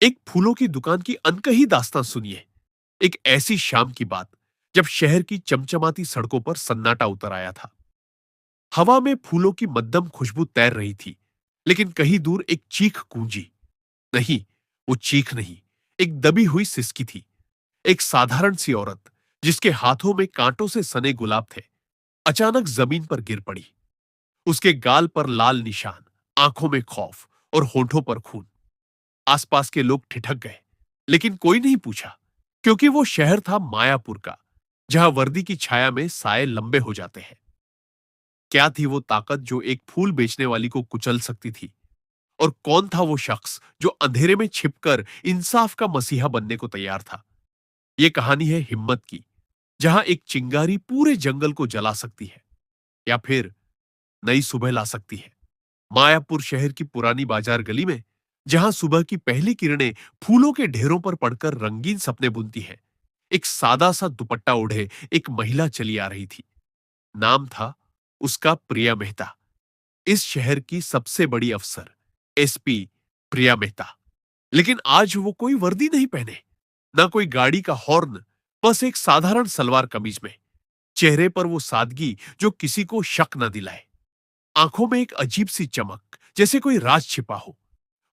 एक फूलों की दुकान की अनकही दास्तां सुनिए। एक ऐसी शाम की बात जब शहर की चमचमाती सड़कों पर सन्नाटा उतर आया था। हवा में फूलों की मद्दम खुशबू तैर रही थी, लेकिन कहीं दूर एक चीख गूंजी। नहीं, वो चीख नहीं, एक दबी हुई सिसकी थी। एक साधारण सी औरत, जिसके हाथों में कांटों से सने गुलाब थे, अचानक जमीन पर गिर पड़ी। उसके गाल पर लाल निशान, आंखों में खौफ और होठों पर खून। आसपास के लोग ठिठक गए, लेकिन कोई नहीं पूछा, क्योंकि वो शहर था मायापुर का, जहां वर्दी की छाया में साए लंबे हो जाते हैं। क्या थी वो ताकत जो एक फूल बेचने वाली को कुचल सकती थी? और कौन था वो शख्स जो अंधेरे में छिपकर इंसाफ का मसीहा बनने को तैयार था? ये कहानी है हिम्मत की, जहां एक चिंगारी पूरे जंगल को जला सकती है, या फिर नई सुबह ला सकती है। मायापुर शहर की पुरानी बाजार गली में, जहां सुबह की पहली किरणें फूलों के ढेरों पर पड़कर रंगीन सपने बुनती है, एक सादा सा दुपट्टा ओढ़े एक महिला चली आ रही थी। नाम था उसका प्रिया मेहता, इस शहर की सबसे बड़ी अफसर, एसपी प्रिया मेहता। लेकिन आज वो कोई वर्दी नहीं पहने, ना कोई गाड़ी का हॉर्न, बस एक साधारण सलवार कमीज में। चेहरे पर वो सादगी जो किसी को शक न दिलाए, आंखों में एक अजीब सी चमक, जैसे कोई राज छिपा हो।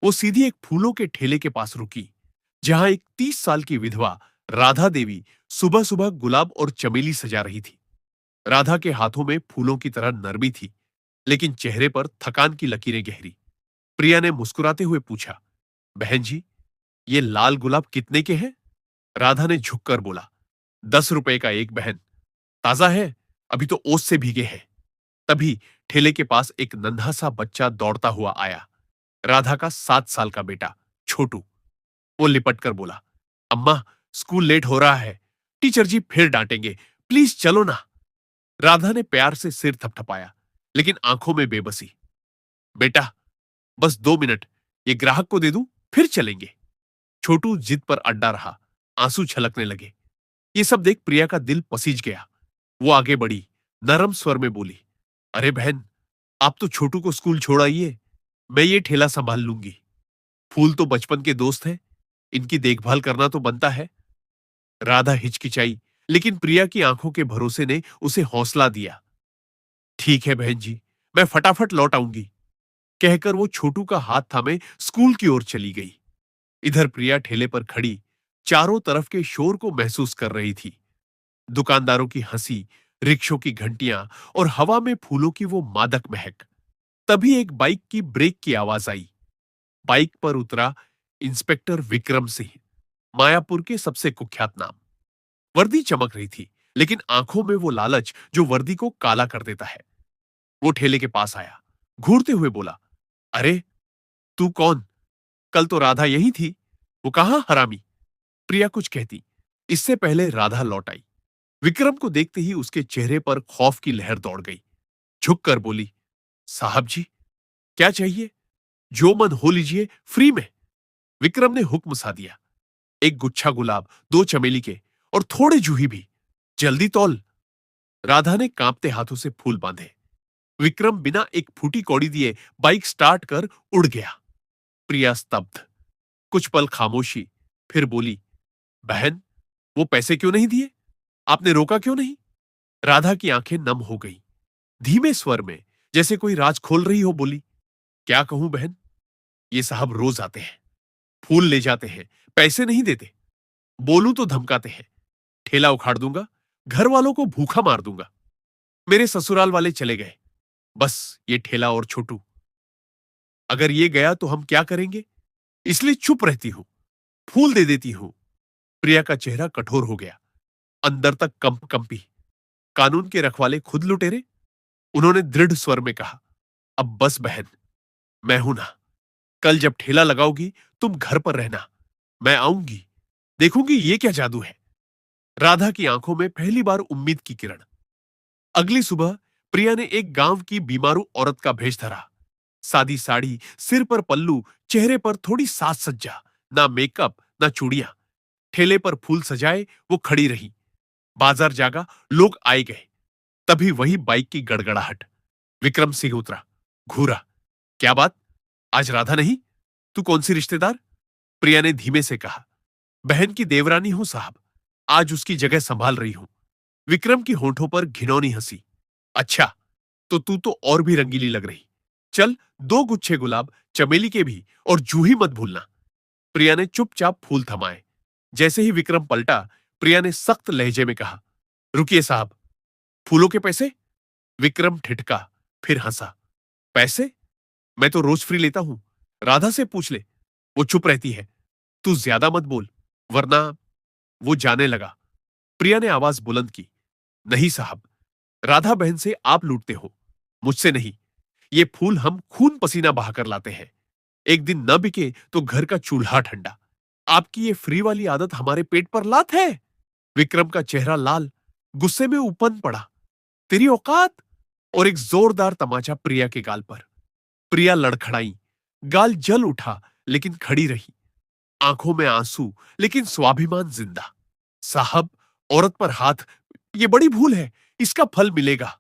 वो सीधी एक फूलों के ठेले के पास रुकी, जहां एक 30 साल की विधवा राधा देवी सुबह सुबह गुलाब और चमेली सजा रही थी। राधा के हाथों में फूलों की तरह नरमी थी, लेकिन चेहरे पर थकान की लकीरें गहरी। प्रिया ने मुस्कुराते हुए पूछा, बहन जी, ये लाल गुलाब कितने के हैं? राधा ने झुककर बोला, 10 रुपए का एक बहन। ताजा है, अभी तो ओस से भीगे हैं। तभी ठेले के पास एक नन्हा सा बच्चा दौड़ता हुआ आया, राधा का 7 साल का बेटा, छोटू। वो लिपट कर बोला, अम्मा, स्कूल लेट हो रहा है, टीचर जी फिर डांटेंगे, प्लीज चलो ना। राधा ने प्यार से सिर थपथपाया, लेकिन आंखों में बेबसी। बेटा, बस 2 मिनट, ये ग्राहक को दे दूं, फिर चलेंगे। छोटू जिद पर अड्डा रहा, आंसू छलकने लगे। ये सब देख प्रिया का दिल पसीज गया। वो आगे बढ़ी, नरम स्वर में बोली, अरे बहन, आप तो छोटू को स्कूल छोड़ आइए, मैं ये ठेला संभाल लूंगी। फूल तो बचपन के दोस्त हैं, इनकी देखभाल करना तो बनता है। राधा हिचकिचाई, लेकिन प्रिया की आंखों के भरोसे ने उसे हौसला दिया। ठीक है बहन जी, मैं फटाफट लौट आऊंगी, कहकर वो छोटू का हाथ थामे स्कूल की ओर चली गई। इधर प्रिया ठेले पर खड़ी चारों तरफ के शोर को महसूस कर रही थी। दुकानदारों की हंसी, रिक्शों की घंटियां और हवा में फूलों की वो मादक महक। तभी एक बाइक की ब्रेक की आवाज आई। बाइक पर उतरा इंस्पेक्टर विक्रम सिंह, मायापुर के सबसे कुख्यात नाम। वर्दी चमक रही थी, लेकिन आंखों में वो लालच जो वर्दी को काला कर देता है। वो ठेले के पास आया, घूरते हुए बोला, अरे, तू कौन? कल तो राधा यही थी, वो कहां हरामी? प्रिया कुछ कहती, इससे पहले राधा लौट आई। विक्रम को देखते ही उसके चेहरे पर खौफ की लहर दौड़ गई। झुककर बोली, साहब जी, क्या चाहिए? जो मन हो लीजिए, फ्री में। विक्रम ने हुक्म सा दिया, एक गुच्छा गुलाब, 2 चमेली के, और थोड़े जूही भी, जल्दी तौल। राधा ने कांपते हाथों से फूल बांधे। विक्रम बिना एक फूटी कौड़ी दिए बाइक स्टार्ट कर उड़ गया। प्रिया स्तब्ध, कुछ पल खामोशी, फिर बोली, बहन, वो पैसे क्यों नहीं दिए? आपने रोका क्यों नहीं? राधा की आंखें नम हो गईं। धीमे स्वर में, जैसे कोई राज खोल रही हो, बोली, क्या कहूं बहन, ये साहब रोज आते हैं, फूल ले जाते हैं, पैसे नहीं देते। बोलूं तो धमकाते हैं, ठेला उखाड़ दूंगा, घर वालों को भूखा मार दूंगा। मेरे ससुराल वाले चले गए, बस ये ठेला और छोटू। अगर ये गया तो हम क्या करेंगे? इसलिए चुप रहती हूं, फूल दे देती हूं। प्रिया का चेहरा कठोर हो गया, अंदर तक कंपी। कानून के रखवाले खुद लुटेरे? उन्होंने दृढ़ स्वर में कहा, अब बस बहन, मैं हूं ना। कल जब ठेला लगाओगी, तुम घर पर रहना, मैं आऊंगी, देखूंगी ये क्या जादू है। राधा की आंखों में पहली बार उम्मीद की किरण। अगली सुबह प्रिया ने एक गांव की बीमारू औरत का भेष धरा। सादी साड़ी, सिर पर पल्लू, चेहरे पर थोड़ी साज सज्जा, ना मेकअप ना चूड़ियां। ठेले पर फूल सजाए वो खड़ी रही। बाजार जागा, लोग आए गए। तभी वही बाइक की गड़गड़ाहट। विक्रम सिंह उतरा, घूरा, क्या बात, आज राधा नहीं? तू कौन सी रिश्तेदार? प्रिया ने धीमे से कहा। बहन की देवरानी हूं साहब, आज उसकी जगह संभाल रही हूं। विक्रम की होठों पर घिनौनी हंसी। अच्छा, तो तू तो और भी रंगीली लग रही। चल, 2 गुच्छे गुलाब, चमेली के भी, और जूही मत भूलना। प्रिया ने चुपचाप फूल थमाए। जैसे ही विक्रम पलटा, प्रिया ने सख्त लहजे में कहा, रुकिए साहब, फूलों के पैसे? विक्रम ठिठका, फिर हंसा। पैसे? मैं तो रोज फ्री लेता हूं, राधा से पूछ ले, वो चुप रहती है। तू ज्यादा मत बोल, वरना। वो जाने लगा। प्रिया ने आवाज बुलंद की, नहीं साहब, राधा बहन से आप लूटते हो, मुझसे नहीं। ये फूल हम खून पसीना बहाकर लाते हैं। एक दिन न बिके तो घर का चूल्हा ठंडा। आपकी ये फ्री वाली आदत हमारे पेट पर लात है। विक्रम का चेहरा लाल, गुस्से में उपन पड़ा। तेरी औकात! और एक जोरदार तमाचा प्रिया के गाल पर। प्रिया लड़खड़ाई, गाल जल उठा, लेकिन खड़ी रही। आंखों में आंसू, लेकिन स्वाभिमान जिंदा। साहब, औरत पर हाथ, ये बड़ी भूल है, इसका फल मिलेगा।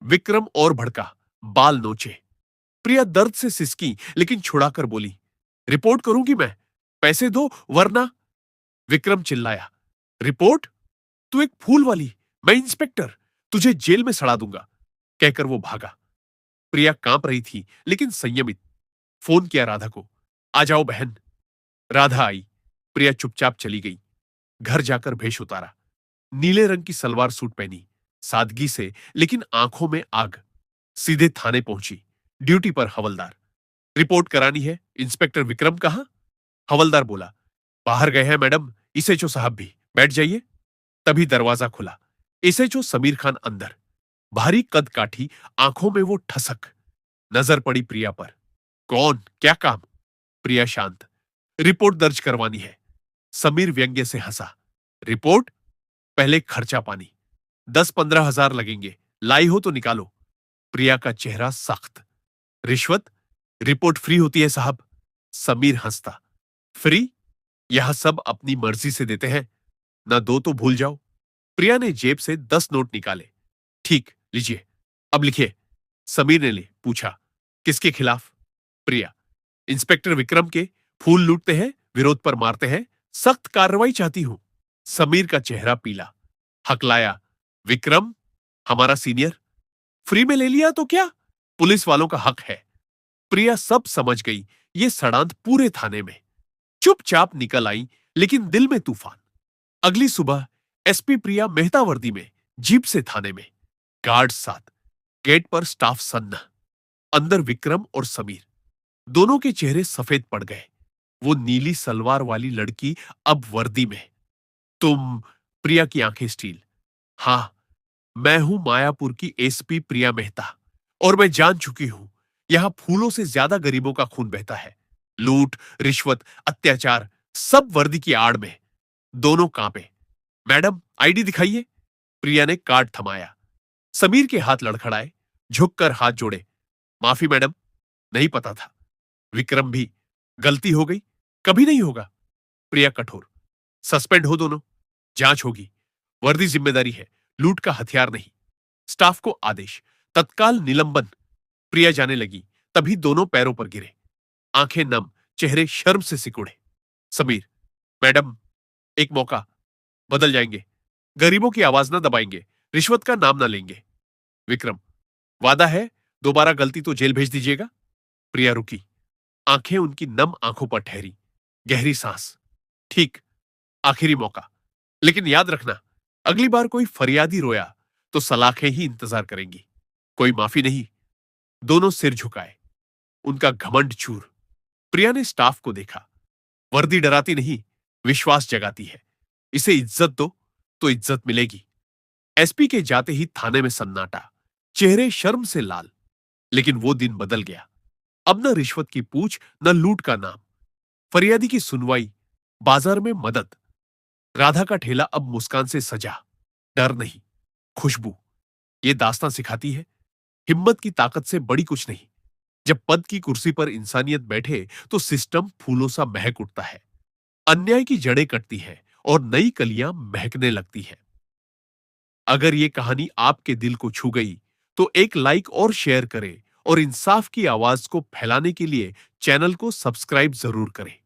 विक्रम और भड़का, बाल नोचे। प्रिया दर्द से सिसकी, लेकिन छुड़ाकर बोली, रिपोर्ट करूंगी मैं, पैसे दो वरना। विक्रम चिल्लाया, रिपोर्ट? तू एक फूल वाली, मैं इंस्पेक्टर, तुझे जेल में सड़ा दूंगा। कहकर वो भागा। प्रिया कांप रही थी, लेकिन संयमित। फोन किया राधा को, आ जाओ बहन। राधा आई। प्रिया चुपचाप चली गई। घर जाकर भेष उतारा। नीले रंग की सलवार सूट पहनी, सादगी से, लेकिन आंखों में आग। सीधे थाने पहुंची। ड्यूटी पर हवलदार। रिपोर्ट करानी है, इंस्पेक्टर विक्रम कहाँ? हवलदार बोला, बाहर गए हैं मैडम, एसएचओ साहब भी, बैठ जाइए। तभी दरवाजा खुला। एसएचओ समीर खान अंदर। भारी कद काठी, आंखों में वो ठसक। नजर पड़ी प्रिया पर। कौन, क्या काम? प्रिया शांत। रिपोर्ट दर्ज करवानी है। समीर व्यंग्य से हंसा। रिपोर्ट? पहले खर्चा पानी, 10-15 हजार लगेंगे, लाई हो तो निकालो। प्रिया का चेहरा सख्त। रिश्वत? रिपोर्ट फ्री होती है साहब। समीर हंसता। फ्री? यहां सब अपनी मर्जी से देते हैं, ना दो तो भूल जाओ। प्रिया ने जेब से 10 नोट निकाले। ठीक, लीजिए, अब लिखिए। समीर ने ले पूछा, किसके खिलाफ? प्रिया, इंस्पेक्टर विक्रम के। फूल लूटते हैं, विरोध पर मारते हैं, सख्त कार्रवाई चाहती हूं। समीर का चेहरा पीला। हकलाया, विक्रम हमारा सीनियर, फ्री में ले लिया तो क्या, पुलिस वालों का हक है। प्रिया सब समझ गई, ये सड़ांत पूरे थाने में। चुपचाप निकल आई, लेकिन दिल में तूफान। अगली सुबह एसपी प्रिया मेहता वर्दी में, जीप से थाने में, गार्ड साथ, गेट पर स्टाफ सन्ना। अंदर विक्रम और समीर। दोनों के चेहरे सफेद पड़ गए। वो नीली सलवार वाली लड़की अब वर्दी में। तुम? प्रिया की आंखें स्टील। हां, मैं हूं मायापुर की एसपी प्रिया मेहता, और मैं जान चुकी हूं, यहां फूलों से ज्यादा गरीबों का खून बहता है। लूट, रिश्वत, अत्याचार, सब वर्दी की आड़ में। दोनों कांपे। मैडम, आईडी दिखाइए। प्रिया ने कार्ड थमाया। समीर के हाथ लड़खड़ाए, झुककर हाथ जोड़े। माफी मैडम, नहीं पता था। विक्रम भी, गलती हो गई, कभी नहीं होगा। प्रिया कठोर, सस्पेंड हो दोनों, जांच होगी। वर्दी जिम्मेदारी है, लूट का हथियार नहीं। स्टाफ को आदेश, तत्काल निलंबन। प्रिया जाने लगी, तभी दोनों पैरों पर गिरे। आंखें नम, चेहरे शर्म से सिकुड़े। समीर, मैडम, एक मौका, बदल जाएंगे, गरीबों की आवाज ना दबाएंगे, रिश्वत का नाम ना लेंगे। विक्रम, वादा है, दोबारा गलती तो जेल भेज दीजिएगा। प्रिया रुकी। आंखें उनकी नम आंखों पर ठहरी। गहरी सांस। ठीक, आखिरी मौका, लेकिन याद रखना, अगली बार कोई फरियादी रोया तो सलाखें ही इंतजार करेंगी, कोई माफी नहीं। दोनों सिर झुकाए, उनका घमंड चूर। प्रिया ने स्टाफ को देखा। वर्दी डराती नहीं, विश्वास जगाती है। इसे इज्जत दो तो इज्जत मिलेगी। एसपी के जाते ही थाने में सन्नाटा, चेहरे शर्म से लाल। लेकिन वो दिन बदल गया। अब न रिश्वत की पूछ, न लूट का नाम। फरियादी की सुनवाई, बाजार में मदद। राधा का ठेला अब मुस्कान से सजा। डर नहीं, खुशबू। ये दास्तां सिखाती है, हिम्मत की ताकत से बड़ी कुछ नहीं। जब पद की कुर्सी पर इंसानियत बैठे तो सिस्टम फूलों सा महक उठता है। अन्याय की जड़ें कटती हैं और नई कलियां महकने लगती हैं। अगर ये कहानी आपके दिल को छू गई तो एक लाइक और शेयर करें, और इंसाफ की आवाज को फैलाने के लिए चैनल को सब्सक्राइब जरूर करें।